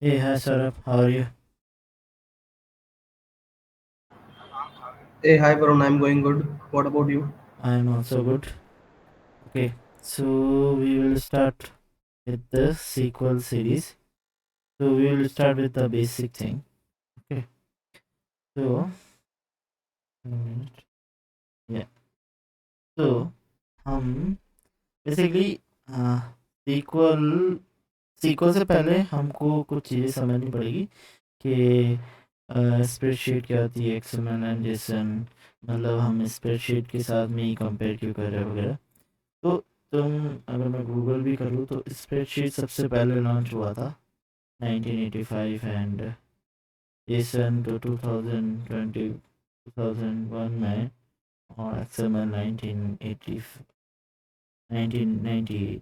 Hey, hi Saurabh, how are you? Hey, hi Varun, I'm going good. What about you? I'm also good. Okay, so we will start with the sequel series. So we will start with the basic thing. Okay, so mm, yeah, so हम basically sequel sequel से पहले हमको कुछ चीज़ें समझनी पड़ेगी कि spreadsheet क्या होती है, एक्सएमएल एंड जेसन, मतलब हम स्प्रेडशीट के साथ में ही कंपेयर क्यों कर रहे हैं वगैरह। तो तुम, अगर मैं गूगल भी करूँ तो स्प्रेडशीट सबसे पहले लॉन्च हुआ था 1985 एंड जेसन तो 2020 2001 में, और एक्सएमएल 1980 1990।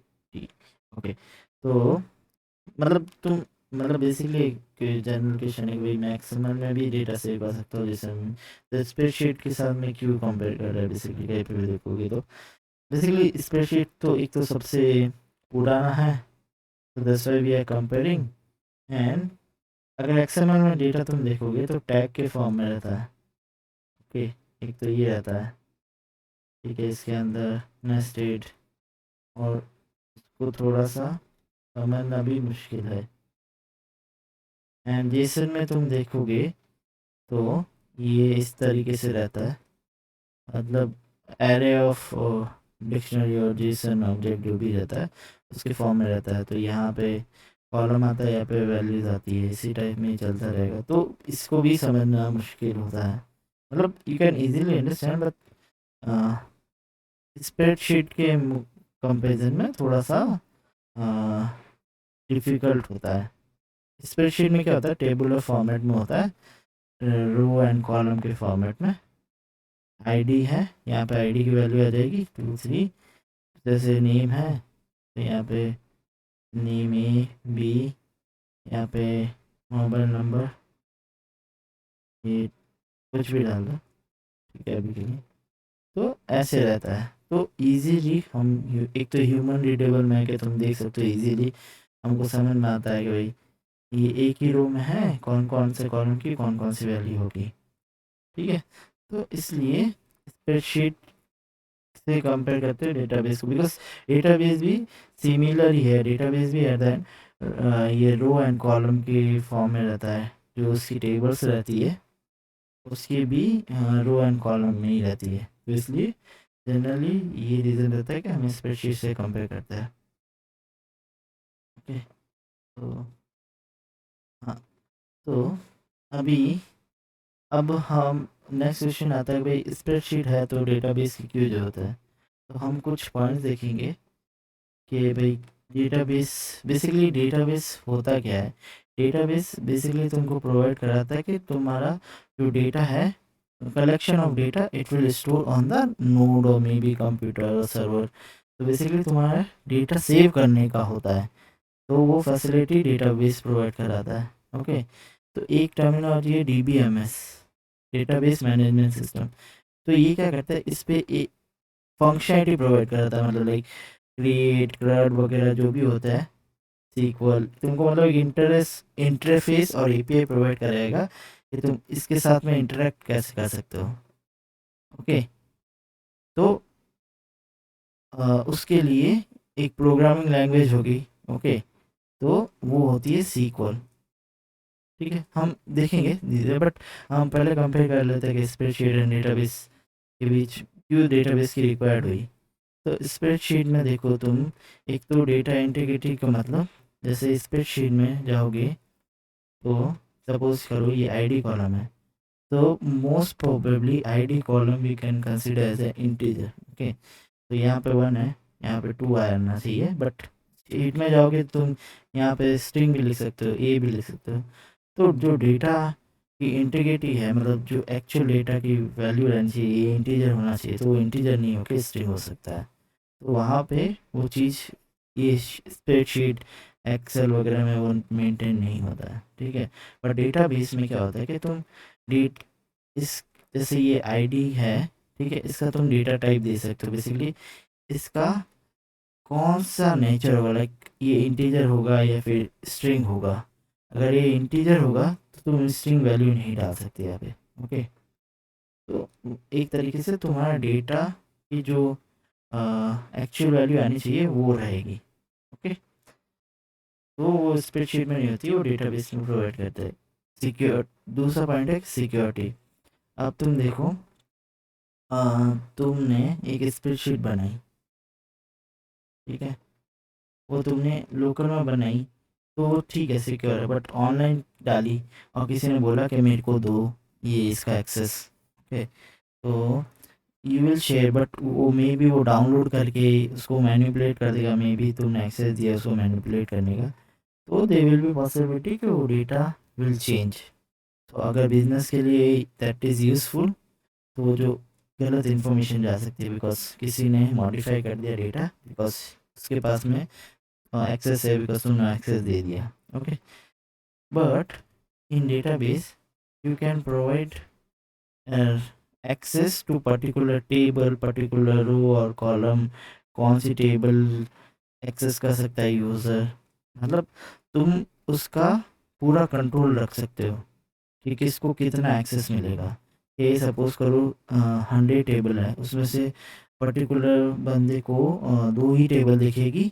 ओके, तो मतलब तुम, मतलब बेसिकली एक जनरल क्वेश्चन है कि भाई मैं एक्सएमएल में भी डेटा सेव कर सकता हूँ जेसन, तो स्प्रेडशीट के साथ में क्यों कंपेयर कर रहा है, बेसिकली कहीं पे भी देखोगे तो बेसिकली स्प्रेडशीट तो एक तो सबसे पुराना है, तो that's why we are comparing. And अगर एक्सएमएल में डेटा तुम देखोगे तो टैग के फॉर्म में रहता है। ओके, एक तो ये रहता है, ठीक है, इसके अंदर नेस्टेड, और उसको थोड़ा सा समझना भी मुश्किल है। एंड जेसन में तुम देखोगे तो ये इस तरीके से रहता है, मतलब एरे ऑफ डिक्शनरी और जेसन ऑब्जेक्ट जो भी रहता है उसके फॉर्म में रहता है। तो यहाँ पे कॉलम आता है, यहाँ पे वैल्यूज आती है, इसी टाइप में ही चलता रहेगा, तो इसको भी समझना मुश्किल होता है। मतलब you can easily understand, but spreadsheet के कंपेरिजन में थोड़ा सा डिफिकल्ट होता है। स्प्रेडशीट में क्या होता है, टेबुलर फॉर्मेट में होता है, रो एंड कॉलम के फॉर्मेट में। आईडी है, यहाँ पे आईडी की वैल्यू आ जाएगी 2 3, जैसे नेम है तो यहाँ पे नेम A B, यहाँ पे मोबाइल नंबर, ये कुछ भी डाल दो, ठीक है अभी के लिए। तो ऐसे रहता है, तो इजीली हम एक तो ह्यूमन रीडेबल में है कि तुम देख सकते हो इजीली, हमको समझ में आता है कि भाई ये एक ही रो में है, कौन कौन से कॉलम की कौन कौन सी वैल्यू होगी, ठीक है। तो इसलिए स्प्रेडशीट से कंपेयर करते हैं डेटाबेस को, बिकॉज डेटाबेस भी सिमिलर ही है, डेटाबेस भी एट द ये रो एंड कॉलम के फॉर्म में रहता है, जो उसकी टेबल्स रहती है उसकी भी रो एंड कॉलम में ही रहती है, तो इसलिए जनरली ये रीज़न रहता है कि हम स्प्रेडशीट से कंपेयर करते हैं। ओके, तो हाँ, तो अभी अब हम नेक्स्ट क्वेश्चन आता है, भाई स्प्रेडशीट है तो डेटाबेस की क्यों जरूरत है। तो हम कुछ पॉइंट्स देखेंगे कि भाई डेटाबेस, बेसिकली डेटाबेस होता क्या है। डेटाबेस बेसिकली तुमको प्रोवाइड कराता है कि तुम्हारा जो डेटा है, collection of data, it will store on the node और मे बी कंप्यूटर और सर्वर। तो बेसिकली तुम्हारा डेटा सेव करने का होता है, तो वो फैसिलिटी डेटाबेस प्रोवाइड कराता है। ओके, तो एक टर्मिनोलॉजी है DBMS, डेटाबेस मैनेजमेंट सिस्टम। तो ये क्या करता है, इस पे एक फंक्शनलिटी प्रोवाइड कराता है, मतलब लाइक क्रिएट क्रड वगैरह जो भी होता है, सीक्वल तुमको मतलब एक इंटरफेस और एपीआई प्रोवाइड करेगा कि तुम इसके साथ में इंटरेक्ट कैसे कर सकते हो। ओके, तो उसके लिए एक प्रोग्रामिंग लैंग्वेज होगी। ओके, तो वो होती है सीक्वल, ठीक है, हम देखेंगे धीरे, बट हम पहले कंपेयर कर लेते हैं कि स्प्रेडशीट एंड डेटाबेस के बीच क्यों डेटाबेस की रिक्वायर्ड हुई। तो स्प्रेडशीट में देखो तुम, एक तो डेटा इंटीग्रिटी का मतलब, जैसे स्प्रेडशीट में जाओगे तो सपोज करो ये आईडी कॉलम है, तो most probably ID column we can consider as a integer. Okay, तो यहाँ पे 1 है, यहाँ पे 2 आना चाहिए, बट शीट में जाओगे तो तुम यहाँ पे स्ट्रिंग भी लिख सकते हो, ए भी लिख सकते हो। तो जो डेटा की इंटीग्रिटी है, मतलब जो एक्चुअल डेटा की वैल्यू रहनी चाहिए, ये इंटीजर होना चाहिए, तो वो इंटीजर नहीं होकर स्ट्रिंग हो सकता है। तो वहाँ पे वो चीज़, ये स्प्रेडशीट एक्सेल वगैरह में वो मेंटेन नहीं होता है, ठीक है। पर डेटाबेस में क्या होता है कि तुम डेट इस, जैसे ये आईडी है, ठीक है, इसका तुम डेटा टाइप दे सकते हो, बेसिकली इसका कौन सा नेचर होगा, लाइक ये इंटीजर होगा या फिर स्ट्रिंग होगा। अगर ये इंटीजर होगा तो तुम स्ट्रिंग वैल्यू नहीं डाल सकते यहाँ पे। ओके, तो एक तरीके से तुम्हारा डेटा की जो एक्चुअल वैल्यू आनी चाहिए वो रहेगी। ओके, तो वो स्प्रेडशीट में नहीं होती, वो डेटाबेस में प्रोवाइड करते हैं। सिक्योर, दूसरा पॉइंट है सिक्योरिटी। अब तुम देखो, तुमने एक स्प्रेडशीट बनाई, ठीक है, वो तुमने लोकल में बनाई तो ठीक है, सिक्योर है, बट ऑनलाइन डाली और किसी ने बोला कि मेरे को दो ये इसका एक्सेस। ओके, तो यू विल शेयर, बट वो मे बी वो डाउनलोड करके उसको मैनिपुलेट कर देगा, मे बी तुमने एक्सेस दिया उसको मैनिपुलेट करने का, तो दे विल बी पॉसिबिलिटी कि वो डेटा विल चेंज। तो अगर बिजनेस के लिए दैट इज़ यूज़फुल, तो वो जो गलत इन्फॉर्मेशन जा सकती है, बिकॉज किसी ने मॉडिफाई कर दिया डेटा, बिकॉज उसके पास में एक्सेस है, बिकॉज तुमने एक्सेस दे दिया। Okay, but in database you can provide access to particular table, particular row और column, कौन सी टेबल एक्सेस कर सकता है यूज़र, मतलब तुम उसका पूरा कंट्रोल रख सकते हो कि किसको कितना एक्सेस मिलेगा। ये सपोज करो 100 टेबल है, उसमें से पर्टिकुलर बंदे को 2 ही टेबल दिखेगी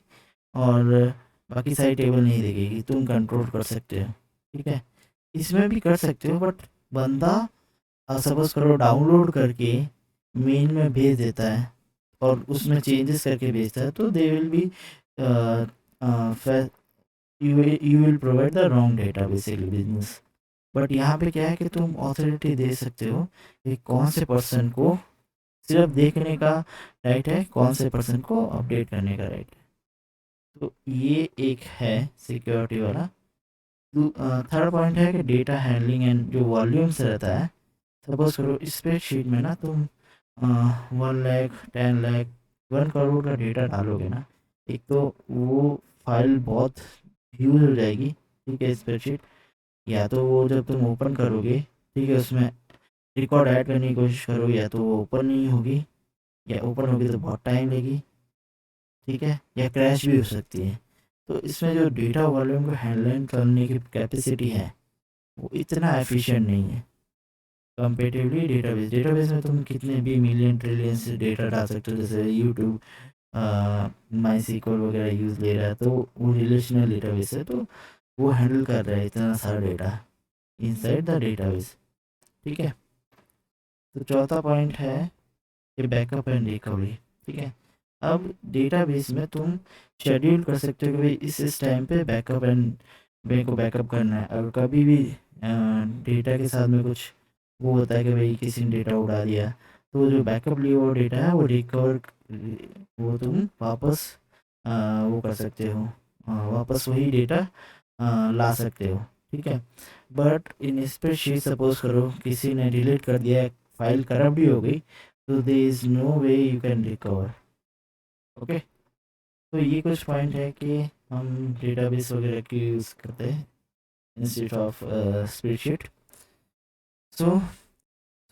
और बाकी सारी टेबल नहीं दिखेगी, तुम कंट्रोल कर सकते हो। ठीक है, इसमें भी कर सकते हो, बट बंदा सपोज करो डाउनलोड करके मेन में भेज देता है और उसमें चेंजेस करके भेजता है, तो they will be you will provide the wrong data basically business. But यहाँ पे क्या है कि तुम ऑथोरिटी दे सकते हो कि कौन से पर्सन को सिर्फ देखने का राइट है, कौन से पर्सन को अपडेट करने का राइट है। तो ये एक है सिक्योरिटी वाला। थर्ड पॉइंट है कि डेटा हैंडलिंग एंड जो वॉल्यूम्स रहता है, सपोज करो स्प्रेडशीट में ना तुम 1 लाख 10 लाख 1 करोड़ का डेटा डालोगे ना, एक तो वो फाइल बहुत ह्यूज हो जाएगी। ठीक है, स्प्रेडशीट, या तो वो जब तुम ओपन करोगे, ठीक है, उसमें रिकॉर्ड ऐड करने की कोशिश करो, या तो वो ओपन नहीं होगी, या ओपन होगी तो बहुत टाइम लेगी। ठीक है, या क्रैश भी हो सकती है। तो इसमें जो डेटा वॉल्यूम को हैंडल करने की कैपेसिटी है वो इतना एफिशिएंट नहीं है कंपेटिवली डेटाबेस। डेटाबेस में तुम कितने भी मिलियन ट्रिलियन से डेटा डाल सकते हो, जैसे यूट्यूब माई सीक्वल वगैरह यूज़ ले रहा है, तो वो रिलेशनल डेटाबेस है, तो वो हैंडल कर रहा है इतना सारा डेटा इनसाइड द डेटाबेस। ठीक है, तो चौथा पॉइंट है कि बैकअप एंड रिकवरी। ठीक है, अब डेटाबेस में तुम शेड्यूल कर सकते हो कि भाई इस टाइम पे बैकअप एंड मेरे को बैकअप करना है। अगर कभी भी डेटा के साथ में कुछ वो होता है कि भाई किसी ने डेटा उड़ा दिया, तो जो बैकअप लिए वो डेटा है वो रिकवर, वो तुम वापस वो कर सकते हो, वापस वही डेटा ला सकते हो। ठीक है, बट इन स्प्रेडशीट सपोज करो किसी ने डिलीट कर दिया, फाइल करप्ट भी हो गई, तो there is no way you can recover. Okay, तो ये कुछ पॉइंट है कि हम डेटाबेस वगैरह की यूज़ करते हैं इंस्टेड ऑफ स्प्रेडशीट। सो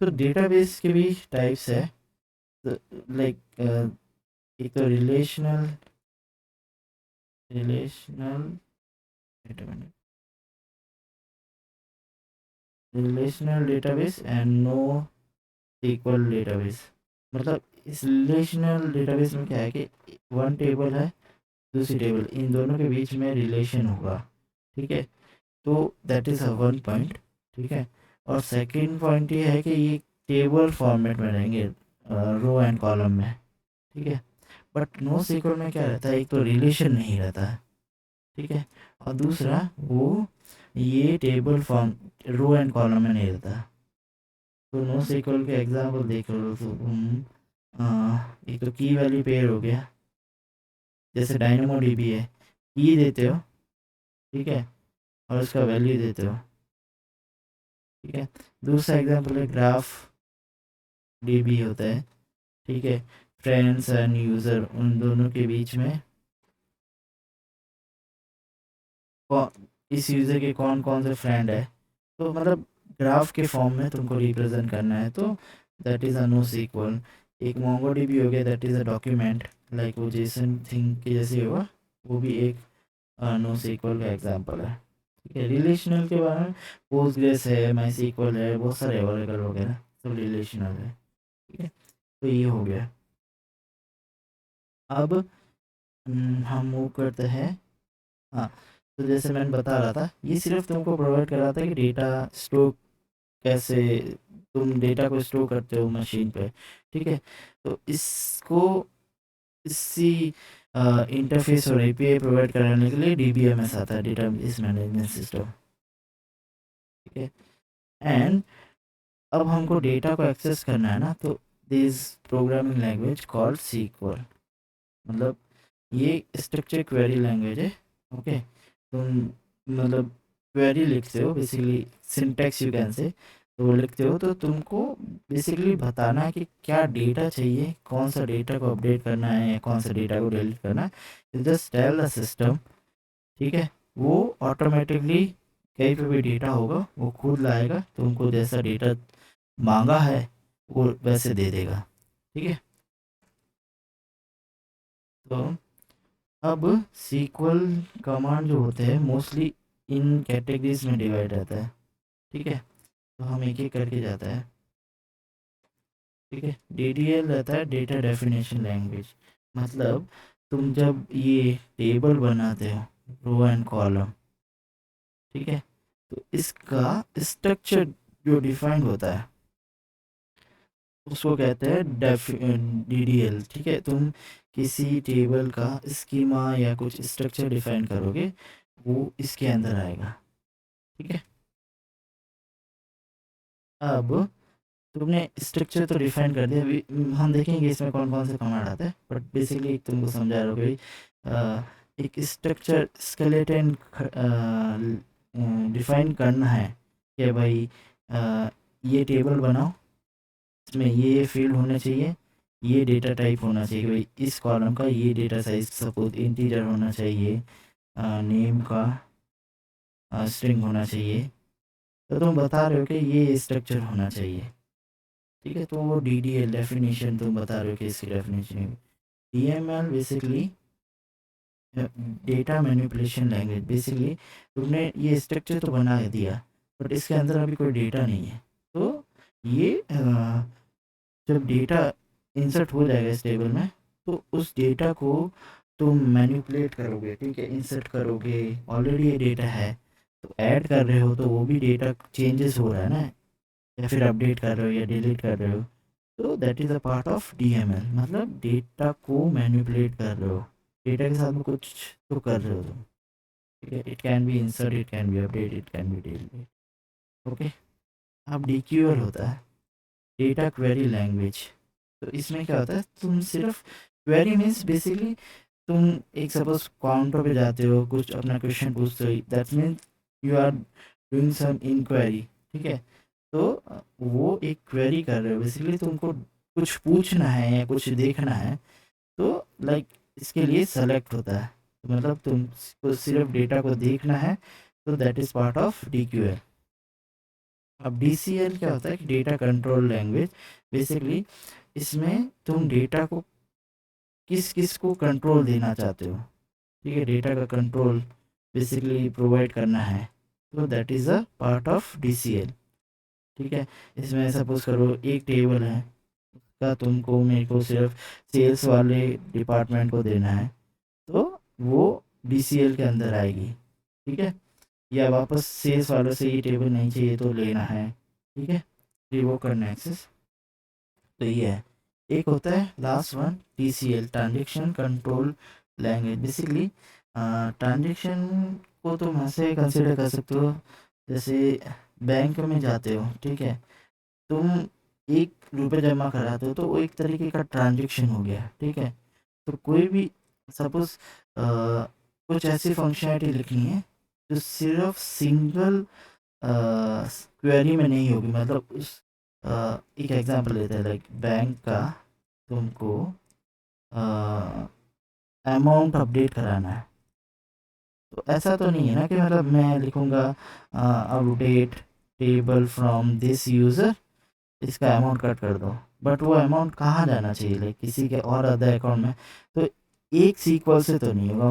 तो डेटाबेस के भी टाइप्स है, लाइक एक तो relational relational relational database and NoSQL database. मतलब इस रिलेशनल डेटाबेस में क्या है कि वन टेबल है, दूसरी टेबल, इन दोनों के बीच में रिलेशन होगा। ठीक है, तो that is a one point. ठीक है, और सेकंड पॉइंट ये है कि ये टेबल फॉर्मेट में रहेंगे, रो एंड कॉलम में। ठीक है, बट नो सीक्वल में क्या रहता है, एक तो रिलेशन नहीं रहता है। ठीक है, और दूसरा वो ये table form row and column में नहीं रहता। तो नो सीक्वल के एग्जाम्पल देख लो तो एक तो की वैल्यू पेयर हो गया, जैसे डायनेमो डीबी है, की देते हो, ठीक है, और उसका वैल्यू देते हो। ठीक है, दूसरा एग्जांपल है ग्राफ डीबी होता है। ठीक है, फ्रेंड्स एंड यूज़र, उन दोनों के बीच में इस यूज़र के कौन कौन से फ्रेंड है, तो मतलब ग्राफ के फॉर्म में तुमको रिप्रेजेंट करना है, तो that is a NoSQL. एक मोंगो डीबी हो गया, that is a document, like वो जेसन थिंग के जैसे होगा, वो भी एक नो सीक्वल का एग्जांपल है। ठीक है। रिलेशनल के बारे में पोस्टग्रेस है, माईसीक्वल है, बहुत सारे ओरेकल वगैरह सब रिलेशनल है। ठीक है, तो ये हो गया। अब हम मूव करते हैं। हाँ, तो जैसे मैंने बता रहा था, ये सिर्फ तुमको प्रोवाइड कर रहा था कि डेटा स्टोर कैसे तुम डेटा को स्टोर करते हो मशीन पे। ठीक है, तो इसको इसी इंटरफेस और एपीआई प्रोवाइड कराने के लिए डीबीएमएस आता है, डेटाबेस मैनेजमेंट सिस्टम। ठीक है, एंड अब हमको डेटा को एक्सेस करना है ना, तो this programming language called SQL, मतलब ये स्ट्रक्चर क्वेरी लैंग्वेज है। ओके, तुम मतलब क्वेरी लिखते हो, basically syntax you can say, तो वो लिखते हो तो तुमको बेसिकली बताना है कि क्या डेटा चाहिए, कौन सा डेटा को अपडेट करना है या कौन सा डेटा को डिलीट करना है। जस्ट टेल द सिस्टम, ठीक है, वो ऑटोमेटिकली कहीं पे भी डेटा होगा वो खुद लाएगा, तुमको जैसा डेटा मांगा है वो वैसे दे देगा। ठीक है, तो अब सीक्वल कमांड जो होते हैं मोस्टली इन कैटेगरीज में डिवाइड रहता है। ठीक है, तो हम एक एक करके जाता है। ठीक है, डीडीएल रहता है, डेटा डेफिनेशन लैंग्वेज, मतलब तुम जब ये टेबल बनाते हो, रो एंड कॉलम, ठीक है, तो इसका स्ट्रक्चर जो डिफाइंड होता है उसको कहते हैं डीडीएल। ठीक है, तुम किसी टेबल का स्कीमा या कुछ स्ट्रक्चर डिफाइन करोगे वो इसके अंदर आएगा। ठीक है, अब तुमने स्ट्रक्चर तो डिफाइन कर दिया, अभी हम देखेंगे इसमें कौन कौन से कमांड आते हैं, बट बेसिकली तुमको समझा रहा हूँ कि एक स्ट्रक्चर स्केलेटन डिफाइन करना है कि भाई ये टेबल बनाओ, इसमें ये फील्ड होने चाहिए, ये डेटा टाइप होना चाहिए कि भाई इस कॉलम का ये डेटा साइज सपोज इंटीजर होना चाहिए, नेम का स्ट्रिंग होना चाहिए, तो तुम बता रहे हो कि ये स्ट्रक्चर होना चाहिए। ठीक है, तो वो डीडीएल डेफिनेशन तुम बता रहे हो कि इसकी definition. DML basically data manipulation language, basically तुमने ये स्ट्रक्चर तो बना दिया बट इसके अंदर अभी कोई डेटा नहीं है, तो ये जब डेटा इंसर्ट हो जाएगा इस टेबल में तो उस डेटा को तुम मैनिपुलेट करोगे। ठीक है, इंसर्ट करोगे, ऑलरेडी ये डेटा है तो ऐड कर रहे हो तो वो भी डेटा चेंजेस हो रहा है ना, या फिर अपडेट कर रहे हो या डिलीट कर रहे हो, तो that is a part of DML, मतलब डेटा को मैनिपुलेट कर रहे हो, डेटा के साथ में कुछ तो कर रहे हो तुम। ठीक है, it can be insert, it can be update, it can be delete. Okay, अब डीक्यूएल होता है, डेटा क्वेरी लैंग्वेज। तो इसमें क्या होता है, तुम सिर्फ क्वेरी मीन्स बेसिकली तुम एक सपोज काउंटर पे जाते हो, कुछ अपना क्वेश्चन पूछते हो, that means you are doing some inquiry. ठीक है, तो वो एक क्वेरी कर रहे हो, बेसिकली तुमको कुछ पूछना है या कुछ देखना है, तो लाइक इसके लिए सेलेक्ट होता है, तो मतलब तुमको सिर्फ डेटा को देखना है, तो दैट इज़ पार्ट ऑफ डीक्यूएल। अब डीसीएल क्या होता है कि डेटा कंट्रोल लैंग्वेज, बेसिकली इसमें तुम डेटा को किस किस को कंट्रोल देना चाहते हो। ठीक है, डेटा का कंट्रोल बेसिकली प्रोवाइड करना है, तो that is a part of DCL. ठीक है, इसमें सपोज करो एक टेबल है का तुमको मेरे को सिर्फ सेल्स वाले डिपार्टमेंट को देना है, तो वो डीसीएल के अंदर आएगी। ठीक है, या वापस सेल्स वालों से ये टेबल नहीं चाहिए तो लेना है। ठीक है, रिवोक करना एक्सेस, तो ये है। एक होता है last one TCL, transaction control language. Basically transaction को तुम ऐसे कंसिडर कर सकते हो जैसे बैंक में जाते हो, ठीक है, तुम 1 रुपये जमा कराते हो तो वो एक तरीके का ट्रांजेक्शन हो गया। ठीक है, तो कोई भी सपोज कुछ ऐसी फंक्शनैलिटी लिखनी है जो सिर्फ सिंगल क्वेरी में नहीं होगी, मतलब उस एक एग्जांपल लेते हैं, लाइक बैंक का तुमको अमाउंट अपडेट कराना है, तो ऐसा तो नहीं है ना कि मतलब मैं लिखूँगा update table from this user, इसका अमाउंट कट कर दो, बट वो अमाउंट कहाँ जाना चाहिए, लाइक किसी के और अदर अकाउंट में, तो एक सीक्वल से तो नहीं होगा,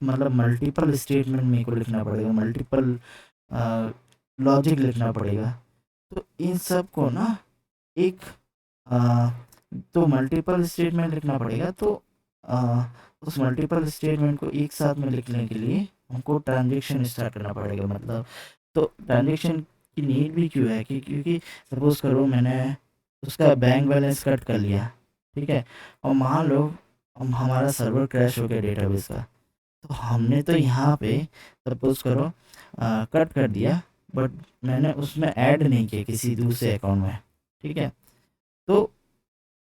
मतलब मल्टीपल स्टेटमेंट मेरे को लिखना पड़ेगा, मल्टीपल लॉजिक लिखना पड़ेगा। तो इन सब को ना एक आ, तो मल्टीपल स्टेटमेंट लिखना पड़ेगा। तो आ, उस मल्टीपल स्टेटमेंट को एक साथ में लिखने के लिए हमको ट्रांजेक्शन स्टार्ट करना पड़ेगा। मतलब तो ट्रांजेक्शन की नीड भी क्यों है कि क्योंकि सपोज करो मैंने उसका बैंक बैलेंस कट कर लिया, ठीक है, और मान लो हमारा सर्वर क्रैश हो गया डेटाबेस का। तो हमने तो यहाँ पे सपोज करो कट कर दिया, बट मैंने उसमें ऐड नहीं किया किसी दूसरे अकाउंट में, ठीक है। तो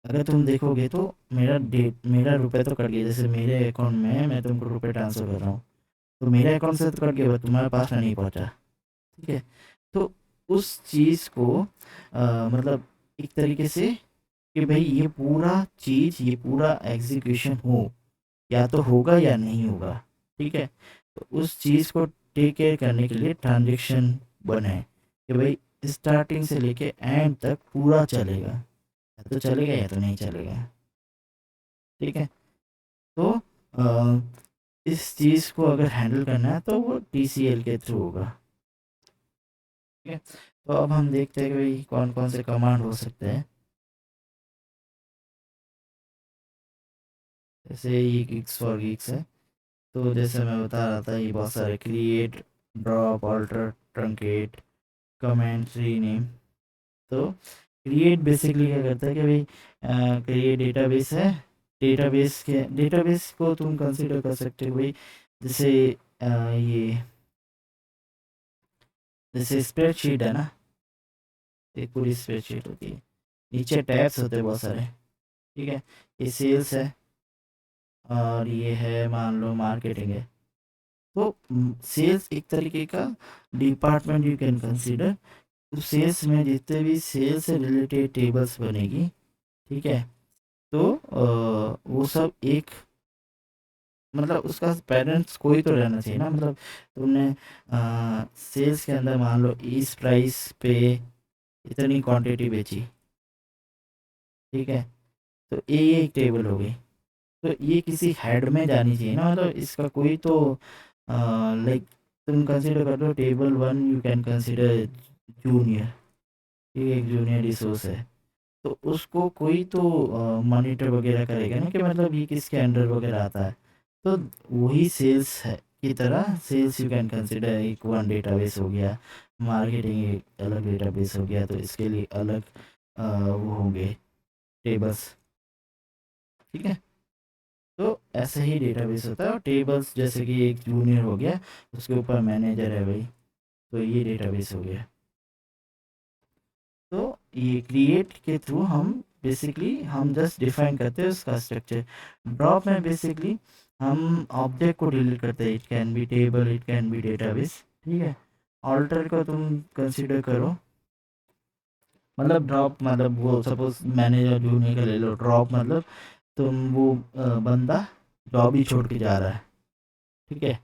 अगर तुम देखोगे तो मेरा रुपए तो कट गया, जैसे मेरे अकाउंट में मैं तुमको रुपए ट्रांसफर कर रहा हूँ, तो मेरे अकाउंट से तो कट गया बट तुम्हारे पास में नहीं पहुँचा, ठीक है। तो उस चीज़ को मतलब एक तरीके से कि भाई ये पूरा चीज़, ये पूरा एग्जीक्यूशन हो, या तो होगा या नहीं होगा, ठीक है। तो उस चीज़ को टेक केयर करने के लिए ट्रांजेक्शन बने कि भाई स्टार्टिंग से लेके एंड तक पूरा चलेगा, या तो चलेगा या तो नहीं चलेगा, ठीक है। तो इस चीज़ को अगर हैंडल करना है तो वो TCL के थ्रू होगा, ठीक है। तो अब हम देखते हैं कि भाई कौन कौन से कमांड हो सकते हैं। जैसे ये गिग्स फॉर गिग्स है, तो जैसे मैं बता रहा था ये बहुत सारे create, drop, alter, truncate, comment, rename. तो क्रिएट बेसिकली क्या करता है कि भाई क्रिएट डेटाबेस है, डेटाबेस को तुम कंसिडर कर सकते हो भाई, जैसे ये जैसे स्प्रेडशीट है ना, एक पूरी स्प्रेडशीट होती है, नीचे टैब्स होते हैं बहुत सारे, ठीक है। ये सेल्स है और ये है मान लो मार्केटिंग है। तो सेल्स एक तरीके का डिपार्टमेंट यू कैन कंसीडर। तो सेल्स में जितने भी सेल्स से रिलेटेड टेबल्स बनेगी, ठीक है, तो वो सब एक मतलब उसका पेरेंट्स कोई तो रहना चाहिए ना। मतलब तुमने सेल्स के अंदर मान लो इस प्राइस पे इतनी क्वांटिटी बेची, ठीक है, तो ये एक टेबल हो गई। तो ये किसी हेड में जानी चाहिए ना, मतलब इसका कोई तो लाइक तुम कंसिडर कर लो table 1 you can consider junior, ये एक जूनियर रिसोर्स है। तो उसको कोई तो मॉनिटर वगैरह करेगा ना कि मतलब ये किसके अंडर वगैरह आता है। तो वही सेल्स है की तरह सेल्स यू कैन कंसिडर एक वन डेटाबेस हो गया, मार्केटिंग एक अलग डेटाबेस हो गया, तो इसके लिए अलग वो होंगे टेबल्स, ठीक है। तो ऐसे ही डेटाबेस होता है, और टेबल्स जैसे कि एक जूनियर हो गया, उसके ऊपर मैनेजर है भाई, तो ये डेटाबेस हो गया। तो ये क्रिएट के थ्रू हम बेसिकली हम जस्ट डिफाइन करते हैं उसका स्ट्रक्चर। ड्रॉप में बेसिकली हम ऑब्जेक्ट को डिलीट करते हैं, it can be table, it can be database, ठीक है। ऑल्टर को तुम कंसीडर करो, मतलब ड्रॉप मतलब वो सपोज मैनेजर जूनियर का ले लो, ड्रॉप मतलब तुम वो बंदा जॉब ही छोड़ के जा रहा है, ठीक है।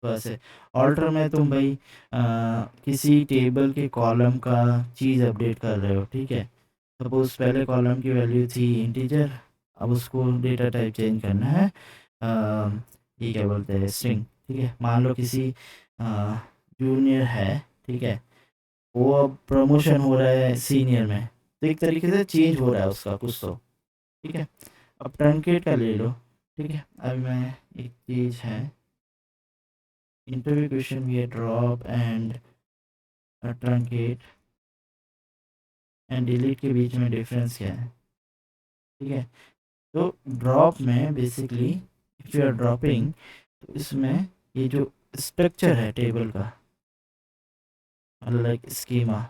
तो ऐसे ऑल्टर में तुम भाई किसी टेबल के कॉलम का चीज़ अपडेट कर रहे हो, ठीक है। सपोज पहले कॉलम की वैल्यू थी इंटीजर, अब उसको डेटा टाइप चेंज करना है ये क्या बोलते हैं स्ट्रिंग, ठीक है। मान लो किसी जूनियर है, ठीक है, वो अब प्रमोशन हो रहा है सीनियर में, तो एक तरीके से चेंज हो रहा है उसका कुछ तो, ठीक है। अब ट्रंकेट का ले लो, ठीक है। अभी मैं एक चीज़ है इंटरव्यू क्वेश्चन भी है, drop and truncate and delete के बीच में डिफरेंस क्या है, ठीक है। तो ड्रॉप में basically if you are dropping, तो इसमें ये जो स्ट्रक्चर है टेबल का, मतलब लाइक स्कीमा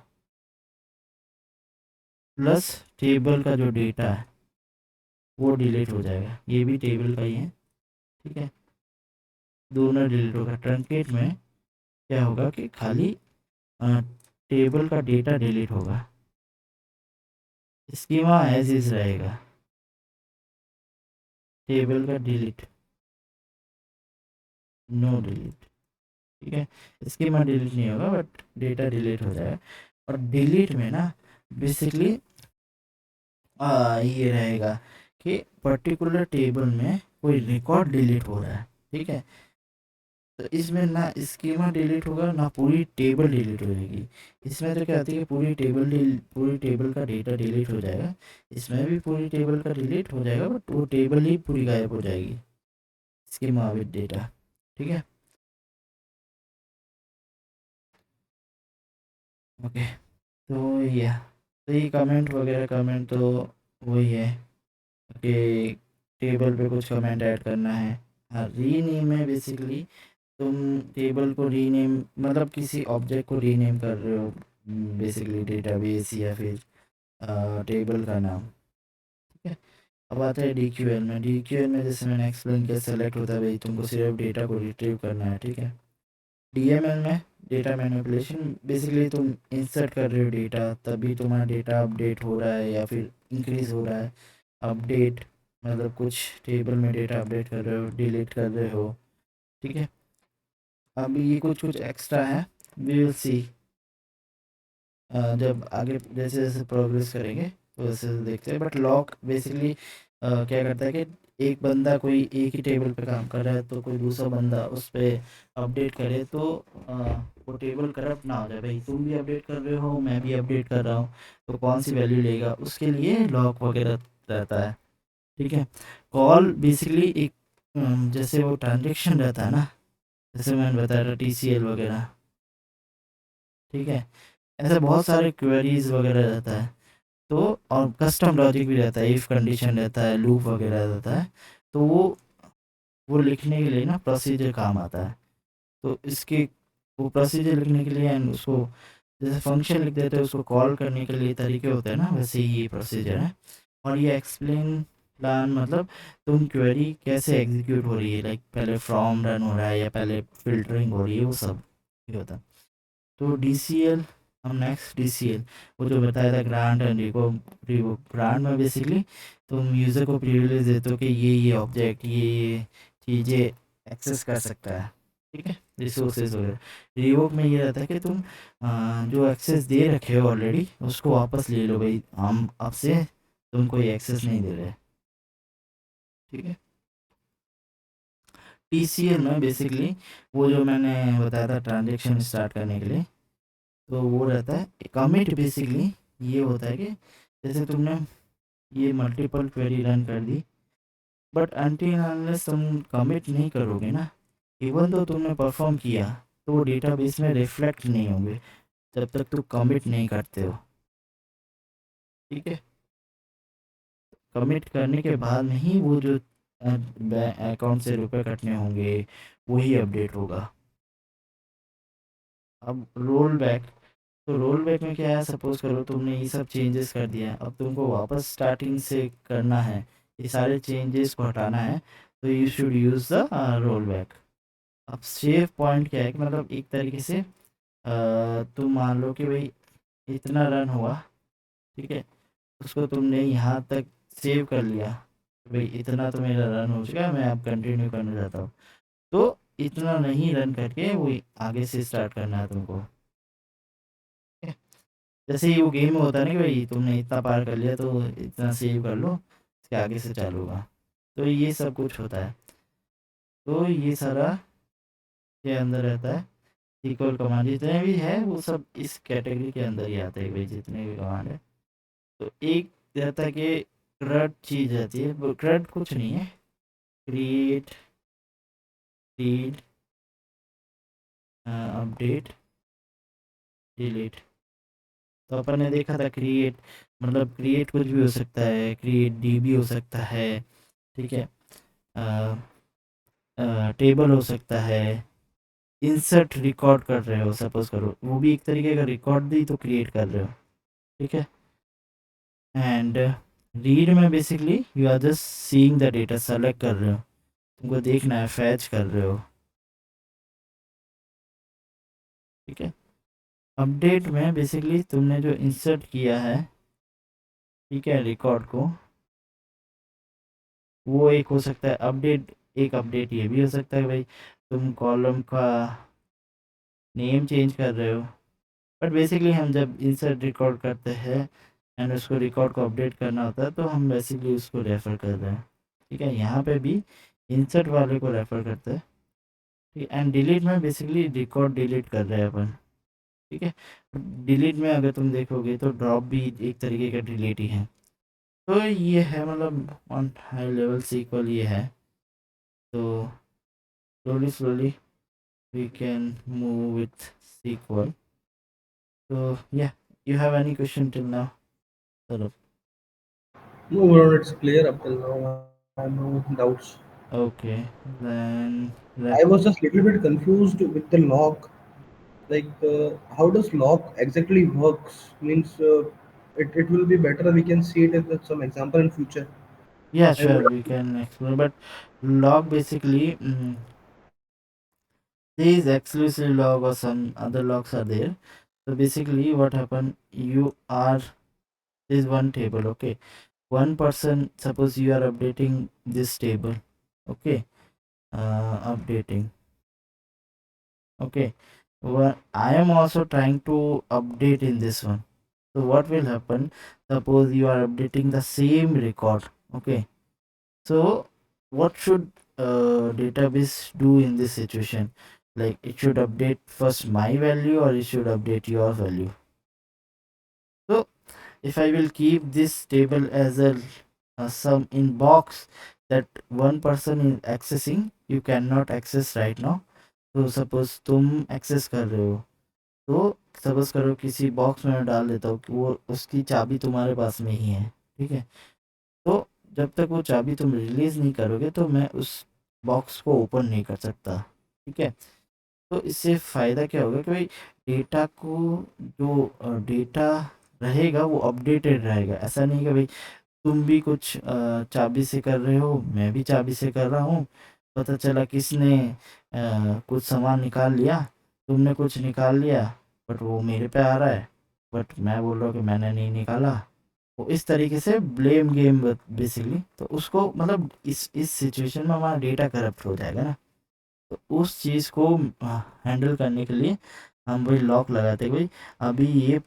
प्लस टेबल का जो डेटा है वो डिलीट हो जाएगा, ये भी टेबल का ही है, ठीक है। दोनों डिलीट होगा। ट्रंकेट में क्या होगा कि खाली टेबल का डेटा डिलीट होगा, स्कीमा एज इज रहेगा, टेबल का डिलीट, नो डिलीट, ठीक है। स्कीमा डिलीट नहीं होगा बट डेटा डिलीट हो जाएगा। और डिलीट में ना बेसिकली ये रहेगा कि पर्टिकुलर टेबल में कोई रिकॉर्ड डिलीट हो रहा है, ठीक है। तो इसमें ना स्कीमा डिलीट होगा ना पूरी टेबल डिलीट हो जाएगी। इसमें तो क्या होती है कि पूरी टेबल का डेटा डिलीट हो जाएगा, इसमें भी पूरी टेबल का डिलीट हो जाएगा, बट वो टेबल ही पूरी गायब हो जाएगी स्कीमा विद डेटा, ठीक है। ओके, तो ये कमेंट तो वही है कि टेबल पे कुछ कमेंट ऐड करना है। हाँ, रीनेम में बेसिकली तुम टेबल को रीनेम मतलब किसी ऑब्जेक्ट को रीनेम कर रहे हो, बेसिकली डेटाबेस या फिर टेबल का नाम, ठीक है। अब आता है डी क्यू एल में जैसे मैंने एक्सप्लेन किया, सेलेक्ट होता है भाई, तुमको सिर्फ डेटा को रिट्रीव करना है, ठीक है। डीएमएल में डेटा मैनिपुलेशन, बेसिकली तुम इंसर्ट कर रहे हो डेटा, तभी तुम्हारा डेटा अपडेट हो रहा है या फिर इंक्रीज हो रहा है। अपडेट मतलब कुछ टेबल में डेटा अपडेट कर रहे हो, डिलीट कर रहे हो, ठीक है। अब ये कुछ कुछ एक्स्ट्रा है, वी विल सी जब आगे जैसे जैसे प्रोग्रेस करेंगे तो वैसे वैसे देखते हैं। बट लॉक बेसिकली क्या करता है कि एक बंदा कोई एक ही टेबल पे काम कर रहा है, तो कोई दूसरा बंदा उस पर अपडेट करे तो वो टेबल करप्ट ना हो जाए। भाई तुम भी अपडेट कर रहे हो, मैं भी अपडेट कर रहा हूँ, तो कौन सी वैल्यू लेगा, उसके लिए लॉक वगैरह रहता है, ठीक है। कॉल बेसिकली एक जैसे वो ट्रांजेक्शन रहता है ना, जैसे मैंने बताया था TCL वगैरह, ठीक है। ऐसे बहुत सारे क्वेरीज वगैरह रहता है, तो और कस्टम लॉजिक भी रहता है, इफ़ कंडीशन रहता है, लूप वगैरह रहता है, तो वो लिखने के लिए ना प्रोसीजर काम आता है। तो इसके वो प्रोसीजर लिखने के लिए एंड उसको जैसे फंक्शन लिख देते हैं, उसको कॉल करने के लिए तरीके होते हैं ना, वैसे ही ये प्रोसीजर है। और ये एक्सप्लेन प्लान मतलब तुम क्वेरी कैसे एग्जीक्यूट हो रही है, लाइक पहले फ्रॉम रन हो रहा है या पहले फिल्टरिंग हो रही है, वो सब ये होता है। तो DCL, हम नेक्स्ट DCL, वो जो बताया था ग्रांट एंड रिवोक। ग्रांट में बेसिकली तुम यूज़र को प्रिविलेज देते हो कि ये ऑब्जेक्ट ये चीज़ें एक्सेस कर सकता है, ठीक है, रिसोर्सेज वगैरह। रिवोक में ये रहता है कि तुम जो एक्सेस दे रखे हो ऑलरेडी उसको वापस ले लो, भाई हम आपसे तुमको ये एक्सेस नहीं दे रहे, ठीक है। TCL में बेसिकली वो जो मैंने बताया था ट्रांजेक्शन स्टार्ट करने के लिए, तो वो रहता है कमिट। बेसिकली ये होता है कि जैसे तुमने ये मल्टीपल क्वेरी रन कर दी, बट अनटिल अनलेस तुम कमिट नहीं करोगे ना, इवन तो तुमने परफॉर्म किया, तो वो डेटाबेस में रिफ्लेक्ट नहीं होंगे जब तक तुम कमिट नहीं करते हो, ठीक है। कमिट करने के बाद में ही वो जो अकाउंट से रुपए कटने होंगे वही अपडेट होगा। अब रोल बैक, तो रोल बैक में क्या है, सपोज करो तुमने ये सब चेंजेस कर दिया है, अब तुमको वापस स्टार्टिंग से करना है, ये सारे चेंजेस को हटाना है, तो you should use the roll back. अब सेव पॉइंट क्या है कि मतलब एक तरीके से तुम मान लो कि भाई इतना रन हुआ, ठीक है, उसको तुमने यहाँ तक सेव कर लिया, भाई इतना तो मेरा रन हो चुका है, मैं अब कंटिन्यू करना चाहता हूँ, तो इतना नहीं रन करके वो आगे से स्टार्ट करना है तुमको। जैसे ही वो गेम में होता है ना कि भाई तुमने इतना पार कर लिया तो इतना सेव कर लो, इसके आगे से चालू होगा, तो ये सब कुछ होता है। तो ये सारा के अंदर रहता है इक्वल कमांड, जितने भी है वो सब इस कैटेगरी के अंदर ही आते हैं भाई, जितने भी कमांड है। तो एक रहता है कि CRUD चीज़ रहती है, वो CRUD कुछ नहीं है, क्रिएट रीड अपडेट डिलीट। तो अपन ने देखा था क्रिएट मतलब क्रिएट कुछ भी हो सकता है, क्रिएट DB हो सकता है, ठीक है, टेबल हो सकता है, इंसर्ट रिकॉर्ड कर रहे हो सपोज करो, वो भी एक तरीके का रिकॉर्ड भी तो क्रिएट कर रहे हो, ठीक है। एंड रीड में basically you are just seeing the data, select कर रहे हो, तुमको देखना है, फैच कर रहे हो, ठीक है। अपडेट में बेसिकली तुमने जो इंसर्ट किया है, ठीक है, रिकॉर्ड को, वो एक हो सकता है अपडेट। एक अपडेट ये भी हो सकता है भाई तुम कॉलम का नेम चेंज कर रहे हो, बट बेसिकली हम जब इंसर्ट रिकॉर्ड करते हैं एंड उसको रिकॉर्ड को अपडेट करना होता है, तो हम बेसिकली उसको रेफ़र कर रहे हैं, ठीक है। यहाँ पे भी इंसर्ट वाले को रेफर करता है, ठीक है। एंड डिलीट में बेसिकली रिकॉर्ड डिलीट कर रहे हैं अपन, ठीक है। डिलीट में अगर तुम देखोगे तो ड्रॉप भी एक तरीके का डिलीट ही है। तो ये है मतलब ऑन हाई लेवल सीक्वल ये है। तो slowly we can move with SQL. So yeah, you have any question till now? Sort of. No, overall it's clear up till now. I have no doubts. Okay, then I was just little bit confused with the lock. Like, how does lock exactly works? Means, it will be better we can see it in some example in future. yeah, I would. sure, we can explore. But log basically, there is exclusive log or some other logs are there. So basically, what happened? You are is one table, okay. One person, suppose you are updating this table, okay. Updating, okay. Well, I am also trying to update in this one. So what will happen? Suppose you are updating the same record, okay. So what should database do in this situation? Like it should update first my value or it should update your value. So if I will keep this table as a sum in box that one person is accessing, you cannot access right now. तो suppose तुम access कर रहे हो, तो suppose करो किसी box में मैं डाल देता हूँ कि वो उसकी चाबी तुम्हारे पास में ही है, ठीक है। तो जब तक वो चाबी तुम रिलीज नहीं करोगे तो मैं उस बॉक्स को ओपन नहीं कर सकता, ठीक है। तो इससे फ़ायदा क्या होगा कि भाई डेटा को जो डेटा रहेगा वो अपडेटेड रहेगा। ऐसा नहीं कि भाई तुम भी कुछ चाबी से कर रहे हो, मैं भी चाबी से कर रहा हूँ, पता चला किसने कुछ सामान निकाल लिया, तुमने कुछ निकाल लिया, बट वो मेरे पे आ रहा है, बट मैं बोल रहा हूँ कि मैंने नहीं निकाला। वो इस तरीके से ब्लेम गेम बेसिकली, तो उसको मतलब इस सिचुएशन में हमारा डेटा करप्ट हो जाएगा ना। तो उस चीज़ को हैंडल करने के लिए हम वही लॉक लगाते हैं, भाई अभी ये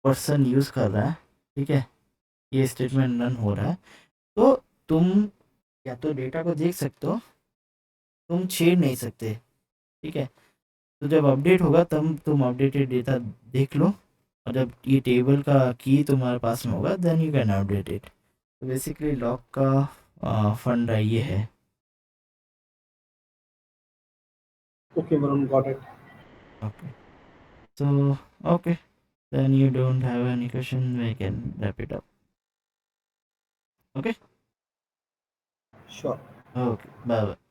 पर्सन यूज़ कर रहा है, ठीक है, ये स्टेटमेंट रन हो रहा है, तो तुम या तो डेटा को देख सकते हो, तुम छेड़ नहीं सकते, ठीक है। तो जब अपडेट होगा तब तुम अपडेटेड डेटा देख लो, और जब ये टेबल का की तुम्हारे पास में होगा then you can update it. तो बेसिकली लॉक का फंडा ये है। Okay, Varun, got it. Okay, so okay, then you don't have any question, we can wrap it up. Okay, Sure. okay, bye bye.